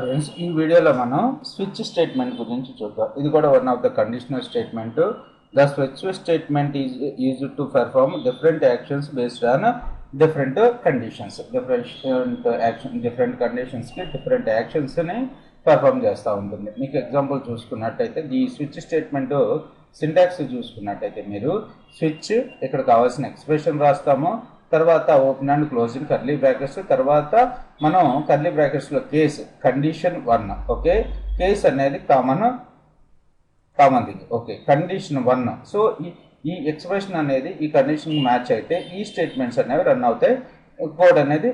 Friends ఈ వీడియోలో మనం స్విచ్ స్టేట్మెంట్ గురించి చూద్దాం. ఇది కూడా one of the conditional statement. The switch statement is used to perform different actions based on different conditions. Different కండిషన్స్కి డిఫరెంట్ యాక్షన్స్ని పెర్ఫార్మ్ చేస్తూ ఉంటుంది. మీకు ఎగ్జాంపుల్ చూసుకున్నట్టయితే ఈ స్విచ్ స్టేట్మెంట్ సింటాక్స్ చూసుకున్నట్టయితే మీరు స్విచ్ ఇక్కడ కావాల్సిన ఎక్స్ప్రెషన్ రాస్తాము, తర్వాత open and closing curly brackets, తర్వాత మనం కర్లీ బ్రాకెట్స్లో కేస్ కండిషన్ 1. ఓకే, కేస్ అనేది common thing. Okay, condition 1. So ఈ ఎక్స్ప్రెషన్ అనేది ఈ కండిషన్ మ్యాచ్ అయితే ఈ స్టేట్మెంట్స్ అనేవి రన్ అవుతాయి, కోడ్ అనేది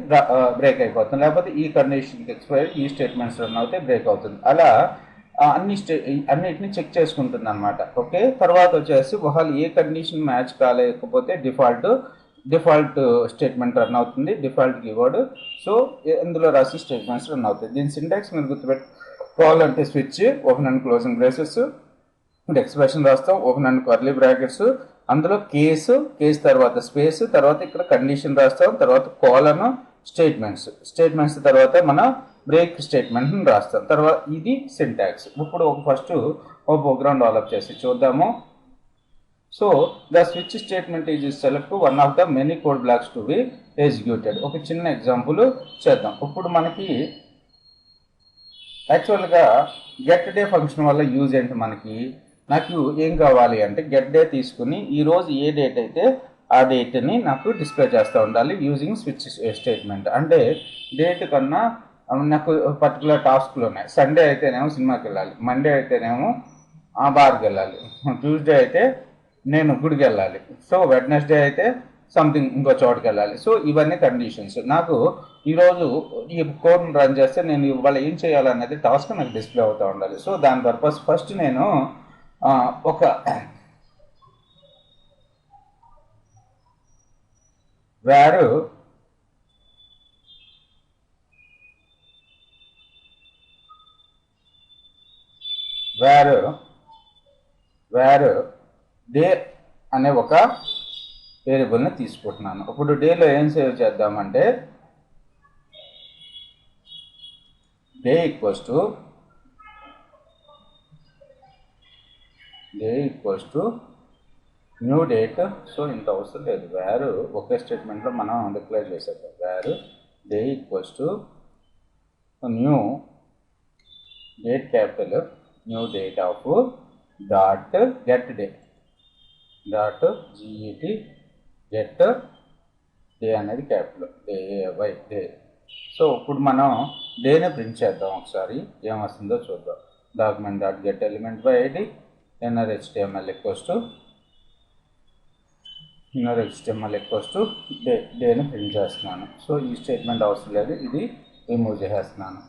బ్రేక్ అయిపోతుంది. లేకపోతే ఈ కండిషన్కి ఎక్స్పైర్ ఈ స్టేట్మెంట్స్ రన్ అవుతాయి, బ్రేక్ అవుతుంది. అలా అన్నిటిని చెక్ చేసుకుంటుంది అనమాట. ఓకే, తర్వాత వచ్చేసి ఒకవేళ ఏ కండిషన్ మ్యాచ్ కాలేకపోతే డిఫాల్ట్ స్టేట్మెంట్ రన్ అవుతుంది, డిఫాల్ట్ కీవర్డ్. సో ఇందులో రాసి స్టేట్మెంట్స్ రన్ అవుతాయి. దీని సింటాక్స్ మీరు గుర్తుపెట్టుకోవాలంటే switch open and closing braces, expression రాస్తాం, ఓపెన్ అండ్ కర్లీ బ్రాకెట్స్, అందులో కేసు తర్వాత స్పేస్, తర్వాత ఇక్కడ కండిషన్ రాస్తాం, తర్వాత కోలన్ స్టేట్మెంట్స్ తర్వాత మన బ్రేక్ స్టేట్మెంట్ని రాస్తాం. తర్వాత ఇది సింటాక్స్. ఇప్పుడు ఫస్ట్ ఒక ప్రోగ్రామ్ డెవలప్ చేసి చూద్దాము. So the switch statement is select one of the many code blocks to be executed. ఒక చిన్న ఎగ్జాంపుల్ చేద్దాం. ఇప్పుడు మనకి యాక్చువల్గా గెట్ డే ఫంక్షన్ వల్ల యూజ్ ఏంటి, నాకు ఏం కావాలి అంటే గెట్ డే తీసుకుని ఈరోజు ఏ డేట్ అయితే ఆ డేట్ని నాకు డిస్ప్లే చేస్తూ ఉండాలి యూజింగ్ స్విచ్ స్టేట్మెంట్. అంటే డేట్ కన్నా నాకు పర్టికులర్ టాస్క్లు ఉన్నాయి. సండే అయితేనేమో సినిమాకి వెళ్ళాలి, మండే అయితేనేమో బార్కి వెళ్ళాలి, ట్యూస్డే అయితే నేను గుడికి వెళ్ళాలి, సో వెడ్నెస్డే అయితే సంథింగ్ ఇంకో చోటుకి వెళ్ళాలి. సో ఇవన్నీ కండిషన్స్. నాకు ఈరోజు ఈ కోడ్ని రన్ చేస్తే నేను ఇవాళ ఏం చేయాలనేది టాస్క్ నాకు డిస్ప్లే అవుతూ ఉండాలి. సో దాని పర్పస్ ఫస్ట్ నేను ఒక వేరు డే అనే ఒక వేరియబుల్ని తీసుకుంటున్నాను. ఇప్పుడు డేలో ఏం సేవ్ చేద్దామంటే day equals to new date. So ఇంత అవసరం లేదు, వేరు ఒకే స్టేట్మెంట్లో మనం డిక్లేర్ చేసేద్దాం. Var day equals to new date, capital new date of dot get day dot GET get day అనేది క్యాపిటల్ డే. సో ఇప్పుడు మనం డేని ప్రింట్ చేద్దాం. ఒకసారి ఏమొస్తుందో చూద్దాం. Document dot get element by ID inner HTML equals to డేని print చేస్తున్నాను. సో ఈ స్టేట్మెంట్ అవసరం లేదు, ఇది రిమూవ్ చేసేస్తున్నాను.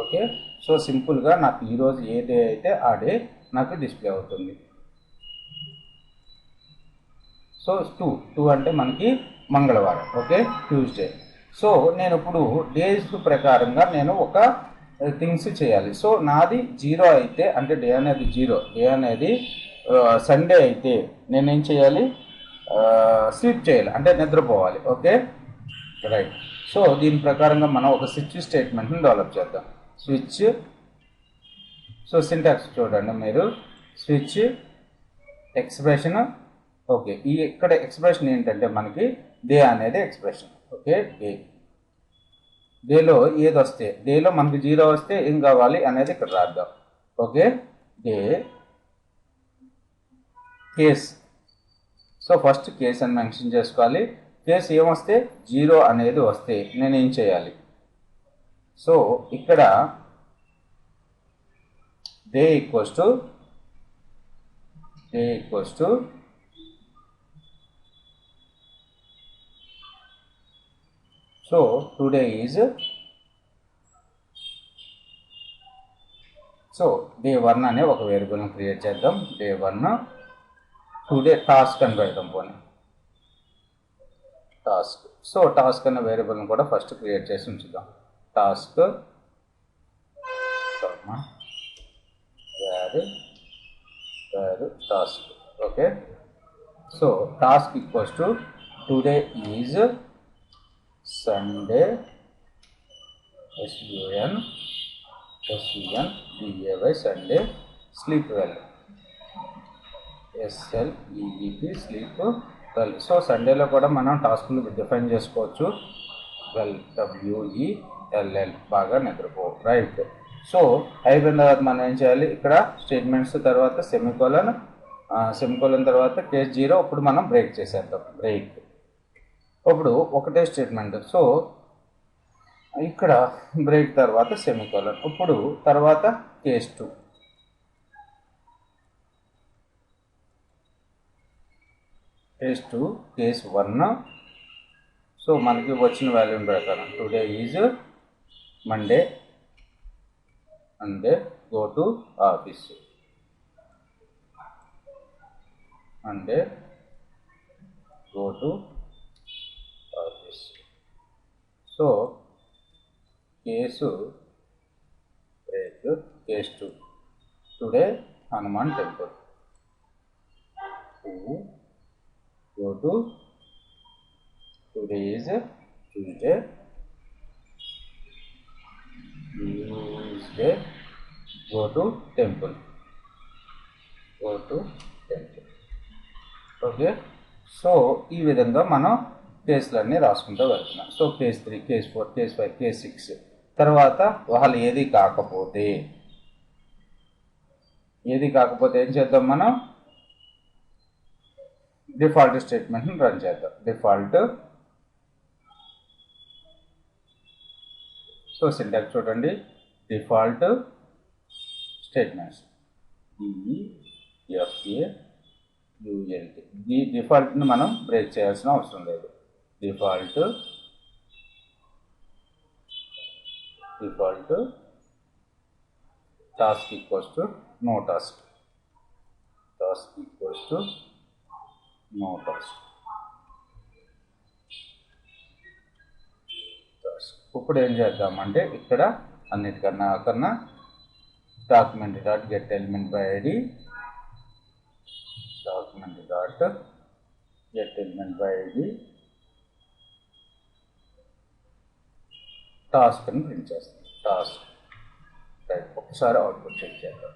ఓకే, సో సింపుల్గా నాకు ఈరోజు ఏ డే అయితే ఆ డే నాకు డిస్ప్లే అవుతుంది. సో టూ అంటే మనకి మంగళవారం, ఓకే, ట్యూస్డే. సో నేను ఇప్పుడు డేస్ ప్రకారంగా నేను ఒక థింగ్స్ చేయాలి. సో నాది 0 అయితే అంటే డే అనేది 0, డే అనేది సండే అయితే నేనేం చేయాలి, స్లీప్ చేయాలి అంటే నిద్రపోవాలి. Okay, right. సో దీని ప్రకారంగా మనం ఒక స్విచ్ స్టేట్మెంట్ని డెవలప్ చేద్దాం. స్విచ్, సో సింటాక్స్ చూడండి మీరు, స్విచ్ ఎక్స్ప్రెషన్. ఓకే, ఈ ఇక్కడ ఎక్స్ప్రెషన్ ఏంటంటే మనకి డే అనేది ఎక్స్ప్రెషన్. ఓకే, డేలో ఏది వస్తే, డేలో మనకి 0 వస్తే ఏం కావాలి అనేది ఇక్కడ రాద్దాం. Okay, day case. So first case అని మెన్షన్ చేసుకోవాలి. కేస్ ఏమొస్తే 0 అనేది వస్తే నేను ఏం చేయాలి. సో ఇక్కడ day equals to so today is, so day 1 అనే ఒక వేరియబుల్ని క్రియేట్ చేద్దాం. డే 1 టుడే టాస్క్ అని పెడతాం. పోనీ టాస్క్. సో టాస్క్ అనే వేరియబుల్ని కూడా ఫస్ట్ క్రియేట్ చేసి ఉంచుదాం. Task var task. Okay, so task equals to today is Sunday SUN SUNDAY Sunday, sleep well SLEEP sleep well. So సండేలో కూడా మనం టాస్క్లు డిఫైన్ చేసుకోవచ్చు. వెల్ WELL బాగా నిద్రపో, రైట్. సో అయిపోయిన తర్వాత మనం ఏం చేయాలి, ఇక్కడ స్టేట్మెంట్స్ తర్వాత సెమికోలన్ తర్వాత కేస్ 0. ఇప్పుడు మనం బ్రేక్ చేసేద్దాం. బ్రేక్ ఇప్పుడు ఒకటే స్టేట్మెంట్. సో ఇక్కడ బ్రేక్ తర్వాత సెమికోలన్. ఇప్పుడు తర్వాత కేస్ 2. కేస్ 1. సో మనకి వచ్చిన వాల్యూ ప్రకారం today is Monday and go to office. Monday go to office. So case break. Case 2 today Hanuman temple. Go to, today is Tuesday, go to temple. Okay. So ఈ విధంగా మనం కేసులన్నీ రాసుకుంటూ వెళ్తున్నాం. So case 3, case 4, case 5, case 6 తర్వాత వాళ్ళు ఏది కాకపోతే ఏం చేద్దాం, మనం డిఫాల్ట్ స్టేట్మెంట్ని రన్ చేద్దాం. డిఫాల్ట్. సో సింటాక్స్ చూడండి, డిఫాల్ట్ స్టేట్మెంట్స్ DEFAULT. ఈ డిఫాల్ట్ని మనం బ్రేక్ చేయాల్సిన అవసరం లేదు. Default task equals to know task. ఇప్పుడు ఏం చేద్దామంటే ఇక్కడ అన్నిటికన్నా document dot get element by ID, task అని ప్రింట్ చేస్తాం. Task right. ఒకసారి అవుట్పుట్ చెక్ చేద్దాం.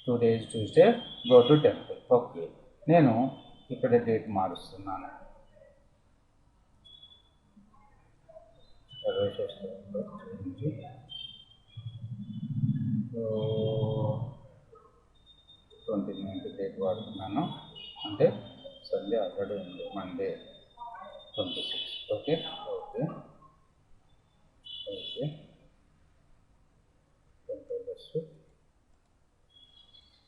Today is Tuesday, go to temple. Okay, నేను ఇక్కడ డేట్ మారుస్తున్నాను. 29th డేట్ వాడుతున్నాను, అంటే సండే ఆల్రెడీ ఉంది, మండే 26. ఓకే.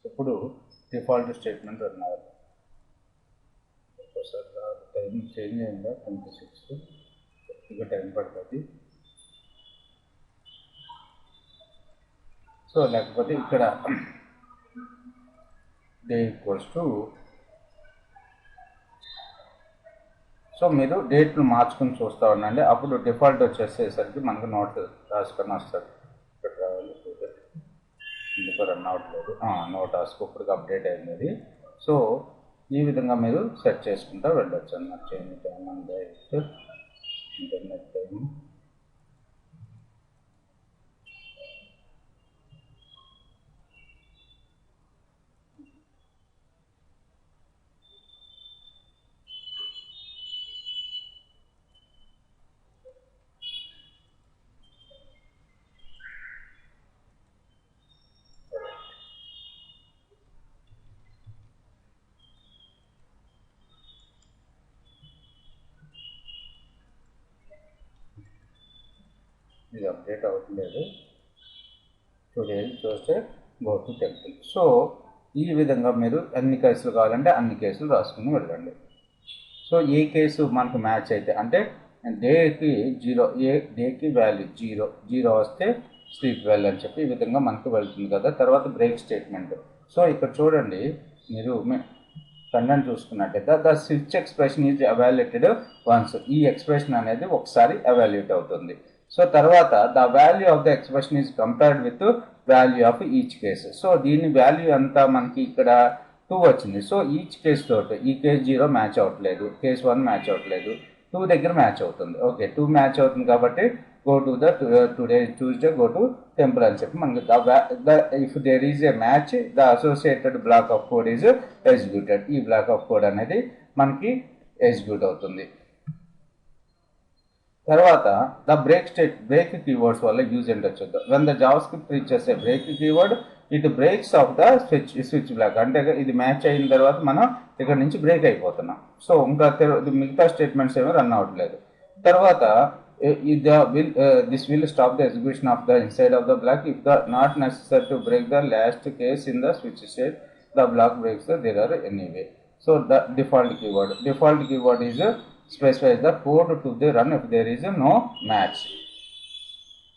ఇప్పుడు డిఫాల్ట్ స్టేట్మెంట్ రన్ అవ్వాలి. ఒకసారి టైం చేంజ్ అయిందా, 26 కొద్దిగా టైం పడుతుంది. సో లేకపోతే ఇక్కడ డే ఈక్వల్స్ టు, సో మీరు డేట్ను మార్చుకుని చూస్తూ ఉండండి. అప్పుడు డిఫాల్ట్ వచ్చేసేసరికి మనకు నోట్ రాసుకొని వస్తుంది. ఇక్కడ రావాలి, ఎందుకు రన్ అవ్వట్లేదు, నో టాస్క్ ఇప్పుడు అప్డేట్ అయింది. సో ఈ విధంగా మీరు సెట్ చేసుకుంటూ వెళ్ళొచ్చు అన్నమాట. Change time and date, internet time, ఇది అప్డేట్ అవ్వట్లేదు. టుడే చూస్తే గో టు టెంపుల్. సో ఈ విధంగా మీరు ఎన్ని కేసులు కావాలంటే అన్ని కేసులు రాసుకుని వెళ్ళండి. సో ఏ కేసు మనకు మ్యాచ్ అయితే, అంటే డేకి 0, డేకి వాల్యూ 0 వస్తే స్లీప్ వెల్ అని చెప్పి ఈ విధంగా మనకు వెళ్తుంది కదా. తర్వాత బ్రేక్ స్టేట్మెంట్. సో ఇక్కడ చూడండి, మీరు కంటెంట్ చూసుకున్నట్టయితే the switch expression is evaluated once. ఈ ఎక్స్ప్రెషన్ అనేది ఒకసారి ఎవాల్యుయేట్ అవుతుంది. సో తర్వాత the value of the expression is compared with value of each case. So దీని వాల్యూ అంతా మనకి ఇక్కడ 2 వచ్చింది. సో ఈచ్ కేసు తోటి ఈ కేసు 0 మ్యాచ్ అవ్వట్లేదు, కేసు 1 మ్యాచ్ అవ్వట్లేదు, 2 దగ్గర మ్యాచ్ అవుతుంది. ఓకే, 2 మ్యాచ్ అవుతుంది కాబట్టి go to the today Tuesday, go to temple అని చెప్పి మనకి if there is a match, the associated block of code is executed. ఈ బ్లాక్ ఆఫ్ కోడ్ అనేది మనకి ఎగ్జిక్యూట్ అవుతుంది. తర్వాత ద బ్రేక్ కీవర్డ్స్ వల్ల యూజ్ ఏంటో చూద్దాం. When the JavaScript reaches a break keyword it breaks off the switch block. అంటే ఇది మ్యాచ్ అయిన తర్వాత మనం ఇక్కడ నుంచి బ్రేక్ అయిపోతున్నాం. సో ఇంకా మిగతా స్టేట్మెంట్స్ ఏమీ రన్ అవ్వట్లేదు. తర్వాత this will stop the execution of the inside of the block if the not necessary to break the last case in the switch state. The block breaks the error anyway. So the default keyword is specifies the code to the run if there is no match.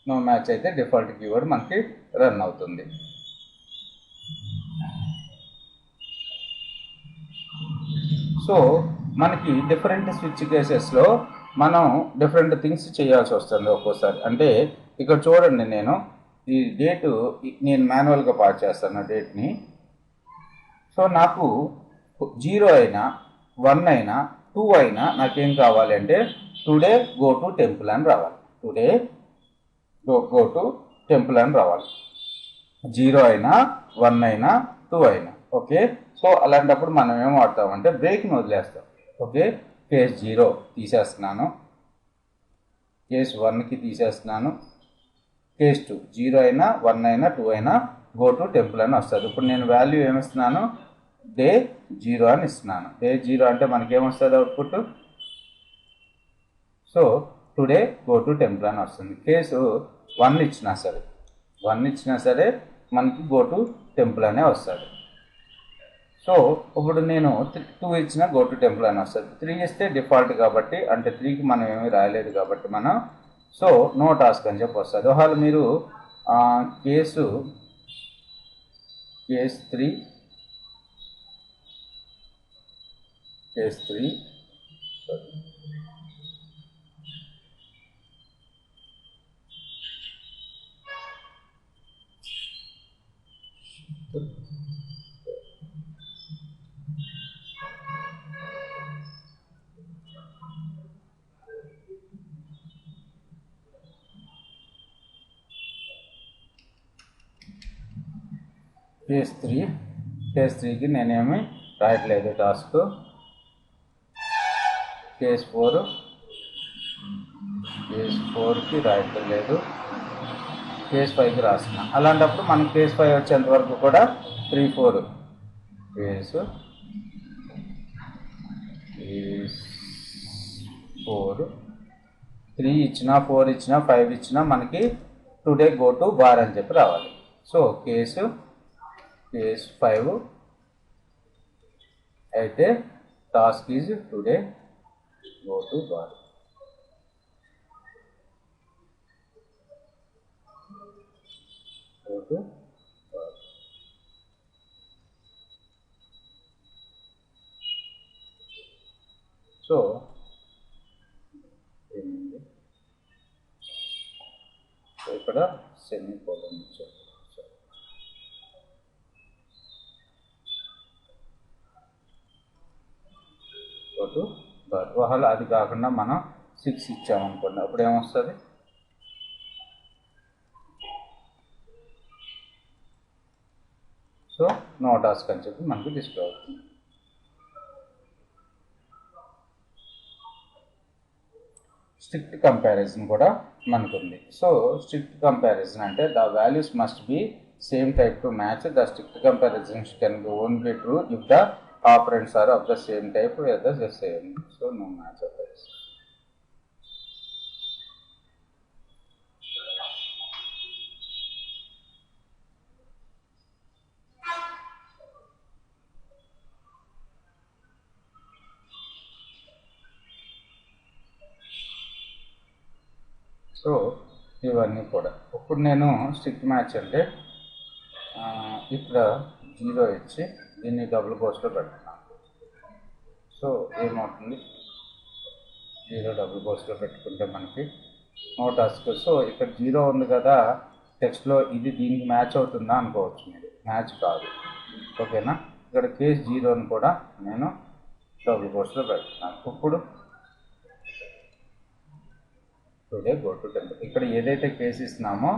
No match అయితే default keyword మనకి run అవుతుంది. So మనకి different switch కేసెస్లో మనం different things చేయాల్సి వస్తుంది ఒక్కోసారి. అంటే ఇక్కడ చూడండి, నేను ఈ డేటు నేను మాన్యువల్గా పాస్ చేస్తాను డేట్ని. సో నాకు 0 అయినా 1 అయినా 2 అయినా నాకేం కావాలి అంటే టుడే గో టు టెంపుల్ అని రావాలి. టుడే గో టు టెంపుల్ అని రావాలి. 0 అయినా 1 అయినా 2 అయినా. ఓకే, సో అలాంటప్పుడు మనం ఏం వాడతామంటే బ్రేక్ని వదిలేస్తాం. ఓకే, కేస్ 0 తీసేస్తున్నాను, కేస్ 1కి తీసేస్తున్నాను, కేస్ 2 0 అయినా 1 అయినా 2 అయినా గో టు టెంపుల్ అని వస్తుంది. ఇప్పుడు నేను వాల్యూ ఏమిస్తున్నాను, డే 0 అని ఇస్తున్నాను. డే 0 అంటే మనకేమొస్తుంది output. So today go to temple అని వస్తుంది. కేసు 1 ఇచ్చినా సరే మనకి గో టు టెంపుల్ అనే వస్తుంది. సో ఇప్పుడు నేను 2 ఇచ్చిన గో టు టెంపుల్ అని వస్తుంది. 3 ఇస్తే డిఫాల్ట్ కాబట్టి, అంటే 3కి మనం ఏమీ రాయలేదు కాబట్టి మనం సో నో టాస్క్ అని చెప్పి వస్తుంది. ఒకవేళ మీరు కేస్ 3 కేస్ 3కి నేనేమి రాయట్లేదు టాస్క్. కేస్ 4కి రాయట్లేదు. కేస్ 5కి రాస్తున్నా. అలాంటప్పుడు మనం కేస్ 5 వచ్చేంత వరకు కూడా 3 4 కేస్ 4 3 ఇచ్చినా 4 ఇచ్చినా 5 ఇచ్చినా మనకి టుడే గో టు బార్ అని చెప్పి రావాలి. సో కేస్ 5 అయితే task is today go to bar. So ఇక్కడ సెమీకోలన్ ఇచ్చారు. ఒకవేళ అది కాకుండా మనం 6 ఇచ్చామనుకోండి, అప్పుడు ఏమొస్తుంది, సో నో టాస్క్ అని చెప్పి మనకి డిస్ప్లే అవుతుంది. స్ట్రిక్ట్ కంపారిజన్ కూడా మనకుంది. సో స్ట్రిక్ట్ కంపారిజన్ అంటే the values must be same type to match. The strict comparison can be own be true if the operands are of the same type or the same. So no match occurs. So ఇవన్నీ కూడా ఇప్పుడు నేను strict match అంటే ఇక్కడ 0 ఇచ్చి దీన్ని double కోట్స్లో పెడుతున్నాను. So ఏమవుతుంది, 0 డబుల్ కోట్స్లో పెట్టుకుంటే మనకి నో టాస్క్. సో ఇక్కడ 0 ఉంది కదా టెక్స్ట్లో, ఇది దీనికి మ్యాచ్ అవుతుందా అనుకోవచ్చు మీరు. మ్యాచ్ కాదు. ఓకేనా, ఇక్కడ కేస్ 0ని కూడా నేను డబుల్ కోట్స్లో పెడుతున్నాను. ఇప్పుడు టుడే గో టు టెంపుల్. ఇక్కడ ఏదైతే కేసు ఇస్తున్నామో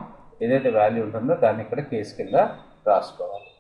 ఏదైతే వాల్యూ ఉంటుందో దాన్ని ఇక్కడ కేసు కింద రాసుకోవాలి.